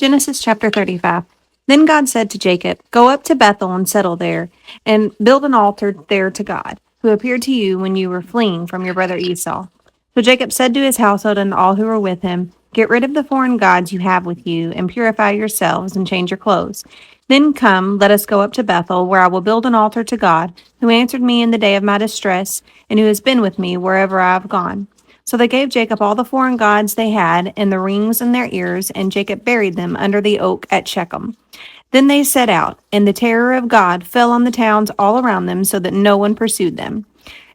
Genesis chapter 35. Then God said to Jacob, "Go up to Bethel and settle there, and build an altar there to God, who appeared to you when you were fleeing from your brother Esau." So Jacob said to his household and all who were with him, "Get rid of the foreign gods you have with you, and purify yourselves and change your clothes. Then come, let us go up to Bethel, where I will build an altar to God, who answered me in the day of my distress, and who has been with me wherever I have gone." So they gave Jacob all the foreign gods they had and the rings in their ears, and Jacob buried them under the oak at Shechem. Then they set out, and the terror of God fell on the towns all around them, so that no one pursued them.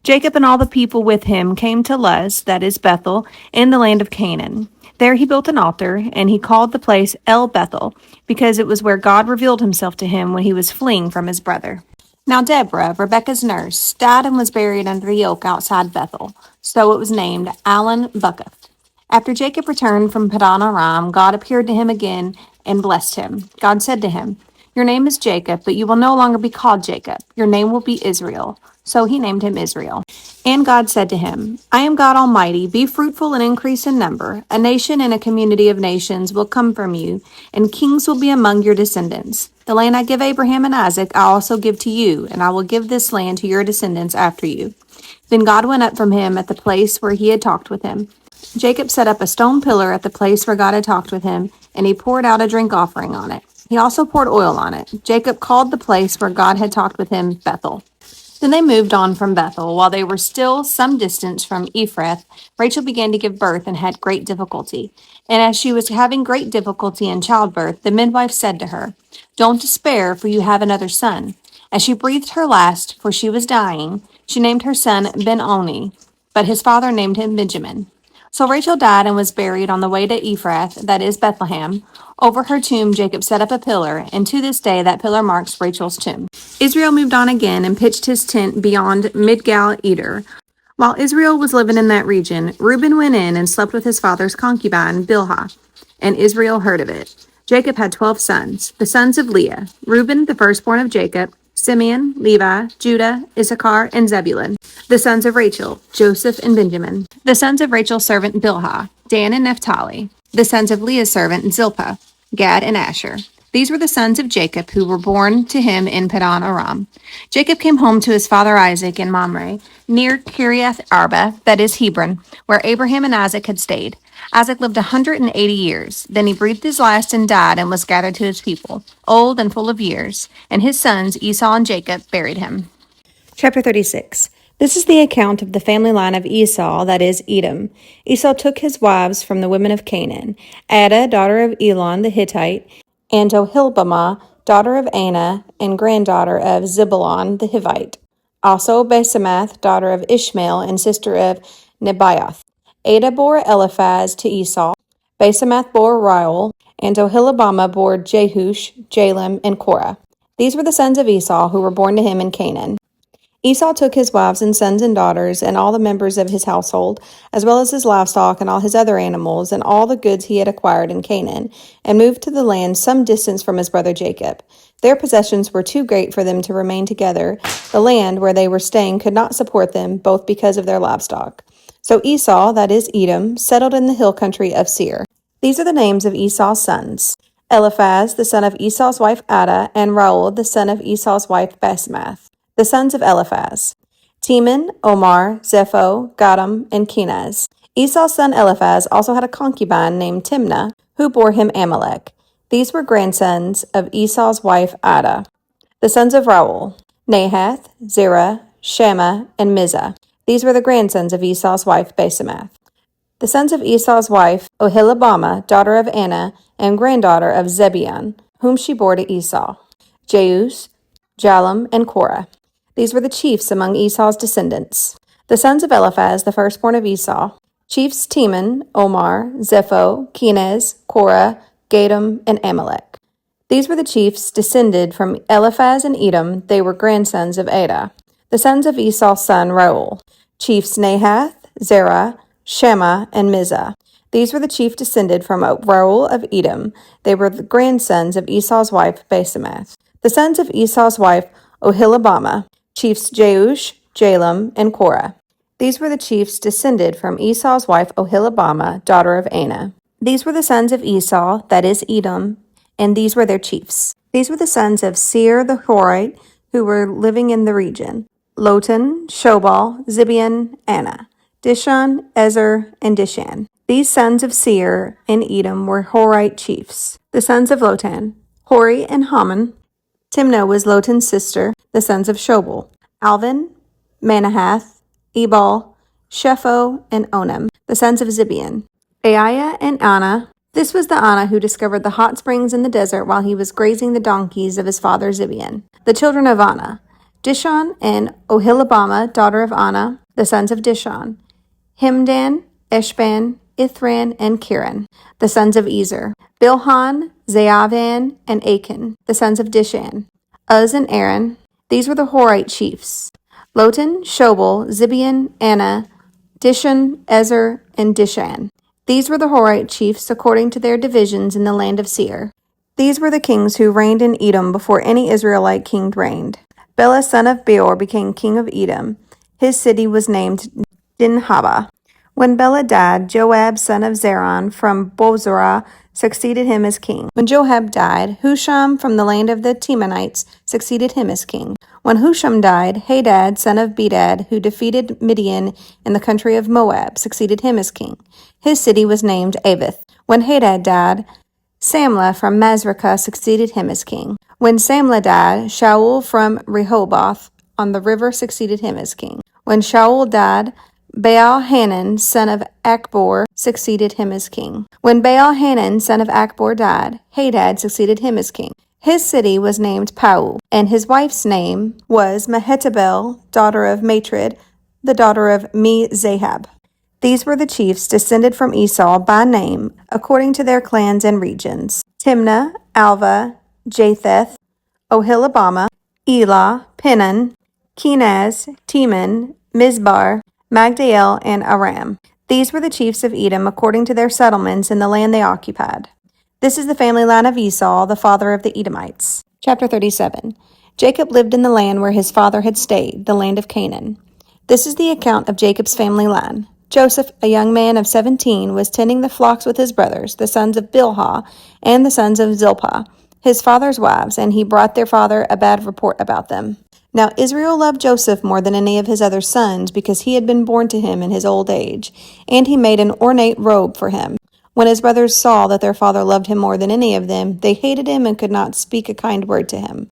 Jacob and all the people with him came to Luz, that is Bethel, in the land of Canaan. There he built an altar, and he called the place El Bethel, because it was where God revealed himself to him when he was fleeing from his brother. Now Deborah, Rebekah's nurse, died and was buried under the oak outside Bethel, so it was named Allon Buckoth. After Jacob returned from Padan Aram, God appeared to him again and blessed him. God said to him, "Your name is Jacob, but you will no longer be called Jacob. Your name will be Israel." So he named him Israel. And God said to him, "I am God Almighty. Be fruitful and increase in number. A nation and a community of nations will come from you, and kings will be among your descendants. The land I give Abraham and Isaac I also give to you, and I will give this land to your descendants after you." Then God went up from him at the place where he had talked with him. Jacob set up a stone pillar at the place where God had talked with him, and he poured out a drink offering on it. He also poured oil on it. Jacob called the place where God had talked with him Bethel. Then they moved on from Bethel. While they were still some distance from Ephrath, Rachel began to give birth and had great difficulty. And as she was having great difficulty in childbirth, the midwife said to her, "Don't despair, for you have another son." As she breathed her last, for she was dying, she named her son Ben-Oni, but his father named him Benjamin. So Rachel died and was buried on the way to Ephrath, that is Bethlehem. Over her tomb Jacob set up a pillar, and to this day that pillar marks Rachel's tomb. Israel moved on again and pitched his tent beyond Migdal Eder. While Israel was living in that region, Reuben went in and slept with his father's concubine, Bilhah, and Israel heard of it. Jacob had 12 sons, the sons of Leah: Reuben, the firstborn of Jacob, Simeon, Levi, Judah, Issachar, and Zebulun. The sons of Rachel: Joseph and Benjamin. The sons of Rachel's servant Bilhah: Dan and Naphtali. The sons of Leah's servant Zilpah: Gad and Asher. These were the sons of Jacob who were born to him in Padan Aram. Jacob came home to his father Isaac in Mamre, near Kiriath Arba, that is Hebron, where Abraham and Isaac had stayed. Isaac lived 180 years. Then he breathed his last and died and was gathered to his people, old and full of years. And his sons Esau and Jacob buried him. Chapter 36. This is the account of the family line of Esau, that is, Edom. Esau took his wives from the women of Canaan: Adah, daughter of Elon the Hittite, and Oholibamah, daughter of Anah, and granddaughter of Zebulon the Hivite. Also Basemath, daughter of Ishmael, and sister of Nebaioth. Adah bore Eliphaz to Esau. Basemath bore Reuel, and Oholibamah bore Jehush, Jalem, and Korah. These were the sons of Esau who were born to him in Canaan. Esau took his wives and sons and daughters and all the members of his household, as well as his livestock and all his other animals and all the goods he had acquired in Canaan, and moved to the land some distance from his brother Jacob. Their possessions were too great for them to remain together. The land where they were staying could not support them, both because of their livestock. So Esau, that is Edom, settled in the hill country of Seir. These are the names of Esau's sons: Eliphaz, the son of Esau's wife Adah, and Reuel, the son of Esau's wife Basemath. The sons of Eliphaz: Teman, Omar, Zepho, Gatam, and Kenaz. Esau's son Eliphaz also had a concubine named Timnah, who bore him Amalek. These were grandsons of Esau's wife Adah. The sons of Reuel: Nahath, Zerah, Shammah, and Mizah. These were the grandsons of Esau's wife Basemath. The sons of Esau's wife Oholibamah, daughter of Anah, and granddaughter of Zebeon, whom she bore to Esau: Jeus, Jalem, and Korah. These were the chiefs among Esau's descendants. The sons of Eliphaz, the firstborn of Esau: chiefs Teman, Omar, Zepho, Kenaz, Korah, Gatam, and Amalek. These were the chiefs descended from Eliphaz and Edom. They were grandsons of Adah. The sons of Esau's son Reuel: chiefs Nahath, Zerah, Shammah, and Mizah. These were the chief descended from Reuel of Edom. They were the grandsons of Esau's wife Basemath. The sons of Esau's wife Oholibamah: chiefs Jeush, Jalem, and Korah. These were the chiefs descended from Esau's wife Oholibamah, daughter of Anah. These were the sons of Esau, that is Edom, and these were their chiefs. These were the sons of Seir the Horite, who were living in the region: Lotan, Shobal, Zibeon, Anna, Dishon, Ezer, and Dishan. These sons of Seir in Edom were Horite chiefs. The sons of Lotan: Hori and Haman. Timnah was Lotan's sister. The sons of Shobal: Alvin, Manahath, Ebal, Shepho, and Onem. The sons of Zibeon: Aiah and Anna. This was the Anna who discovered the hot springs in the desert while he was grazing the donkeys of his father Zibeon. The children of Anna: Dishon and Oholibamah, daughter of Anna. The sons of Dishon: Himdan, Eshban, Ithran, and Kiran. The sons of Ezer: Bilhan, Zaavan, and Achan. The sons of Dishan: Uz and Aaron. These were the Horite chiefs: Lotan, Shobal, Zibeon, Anna, Dishon, Ezer, and Dishan. These were the Horite chiefs according to their divisions in the land of Seir. These were the kings who reigned in Edom before any Israelite king reigned. Bela son of Beor became king of Edom. His city was named Dinhabah. When Bela died, Joab son of Zeron from Bozrah succeeded him as king. When Joab died, Husham from the land of the Temanites succeeded him as king. When Husham died, Hadad son of Bedad, who defeated Midian in the country of Moab, succeeded him as king. His city was named Avith. When Hadad died, Samlah from Masrekah succeeded him as king. When Samlah died, Shaul from Rehoboth on the river succeeded him as king. When Shaul died, Baal-Hanan, son of Achbor, succeeded him as king. When Baal-Hanan, son of Achbor, died, Hadad succeeded him as king. His city was named Pau, and his wife's name was Mehetabel, daughter of Matred, the daughter of Me-Zahab. These were the chiefs descended from Esau by name, according to their clans and regions: Timnah, Alva, Japheth, Oholibamah, Elah, Penon, Kenaz, Teman, Mizbar, Magdiel, and Aram. These were the chiefs of Edom according to their settlements in the land they occupied. This is the family line of Esau, the father of the Edomites. Chapter 37. Jacob lived in the land where his father had stayed, the land of Canaan. This is the account of Jacob's family line. Joseph, a young man of 17, was tending the flocks with his brothers, the sons of Bilhah, and the sons of Zilpah, his father's wives, and he brought their father a bad report about them. Now Israel loved Joseph more than any of his other sons, because he had been born to him in his old age, and he made an ornate robe for him. When his brothers saw that their father loved him more than any of them, they hated him and could not speak a kind word to him.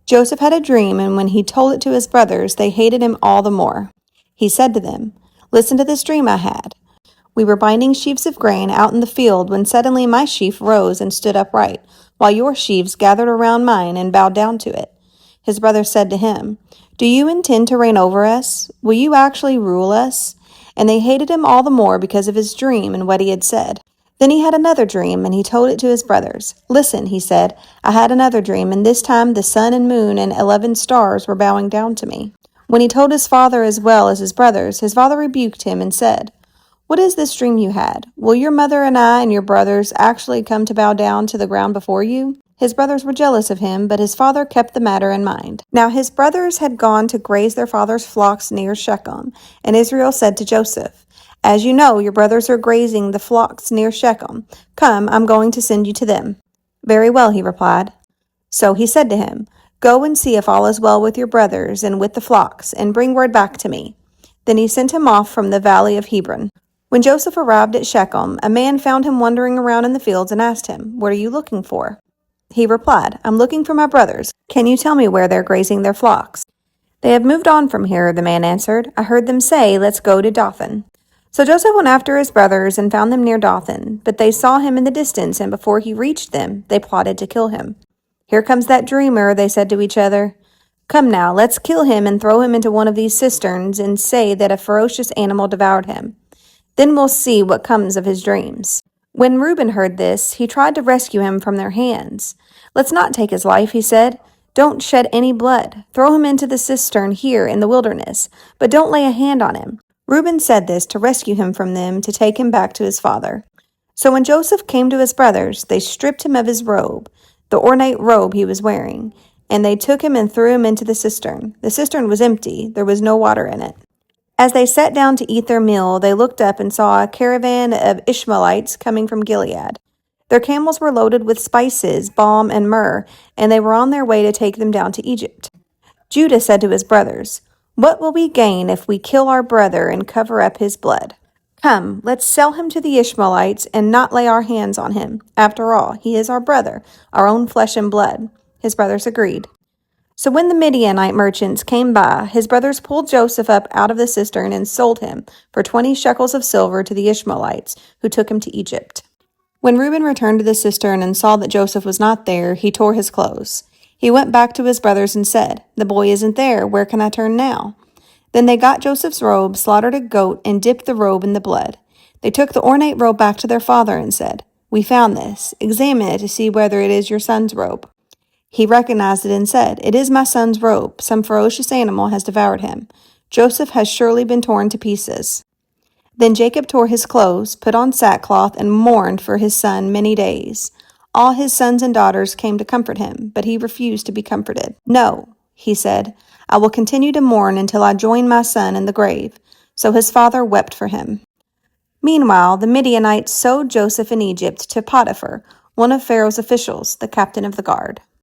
Joseph had a dream, and when he told it to his brothers, they hated him all the more. He said to them, "Listen to this dream I had. We were binding sheaves of grain out in the field when suddenly my sheaf rose and stood upright, while your sheaves gathered around mine and bowed down to it." His brothers said to him, "Do you intend to reign over us? Will you actually rule us?" And they hated him all the more because of his dream and what he had said. Then he had another dream, and he told it to his brothers. "Listen," he said, "I had another dream, and this time the sun and moon and 11 stars were bowing down to me." When he told his father as well as his brothers, his father rebuked him and said, "What is this dream you had? Will your mother and I and your brothers actually come to bow down to the ground before you?" His brothers were jealous of him, but his father kept the matter in mind. Now his brothers had gone to graze their father's flocks near Shechem, and Israel said to Joseph, "As you know, your brothers are grazing the flocks near Shechem. Come, I'm going to send you to them." "Very well," he replied. So he said to him, "Go and see if all is well with your brothers and with the flocks, and bring word back to me." Then he sent him off from the valley of Hebron. When Joseph arrived at Shechem, a man found him wandering around in the fields and asked him, "What are you looking for?" He replied, "I'm looking for my brothers. Can you tell me where they're grazing their flocks?" "They have moved on from here," the man answered. "I heard them say, 'Let's go to Dothan.'" So Joseph went after his brothers and found them near Dothan, but they saw him in the distance, and before he reached them, they plotted to kill him. "Here comes that dreamer," they said to each other. "Come now, let's kill him and throw him into one of these cisterns and say that a ferocious animal devoured him. Then we'll see what comes of his dreams." When Reuben heard this, he tried to rescue him from their hands. "Let's not take his life," he said. "Don't shed any blood. Throw him into the cistern here in the wilderness, but don't lay a hand on him." Reuben said this to rescue him from them, to take him back to his father. So when Joseph came to his brothers, they stripped him of his robe, the ornate robe he was wearing, and they took him and threw him into the cistern. The cistern was empty. There was no water in it. As they sat down to eat their meal, they looked up and saw a caravan of Ishmaelites coming from Gilead. Their camels were loaded with spices, balm, and myrrh, and they were on their way to take them down to Egypt. Judah said to his brothers, "What will we gain if we kill our brother and cover up his blood? Come, let's sell him to the Ishmaelites and not lay our hands on him. After all, he is our brother, our own flesh and blood." His brothers agreed. So when the Midianite merchants came by, his brothers pulled Joseph up out of the cistern and sold him for 20 shekels of silver to the Ishmaelites, who took him to Egypt. When Reuben returned to the cistern and saw that Joseph was not there, he tore his clothes. He went back to his brothers and said, "The boy isn't there. Where can I turn now?" Then they got Joseph's robe, slaughtered a goat, and dipped the robe in the blood. They took the ornate robe back to their father and said, "We found this. Examine it to see whether it is your son's robe." He recognized it and said, "It is my son's robe. Some ferocious animal has devoured him. Joseph has surely been torn to pieces." Then Jacob tore his clothes, put on sackcloth, and mourned for his son many days. All his sons and daughters came to comfort him, but he refused to be comforted. "No," he said, "I will continue to mourn until I join my son in the grave." So his father wept for him. Meanwhile, the Midianites sold Joseph in Egypt to Potiphar, one of Pharaoh's officials, the captain of the guard.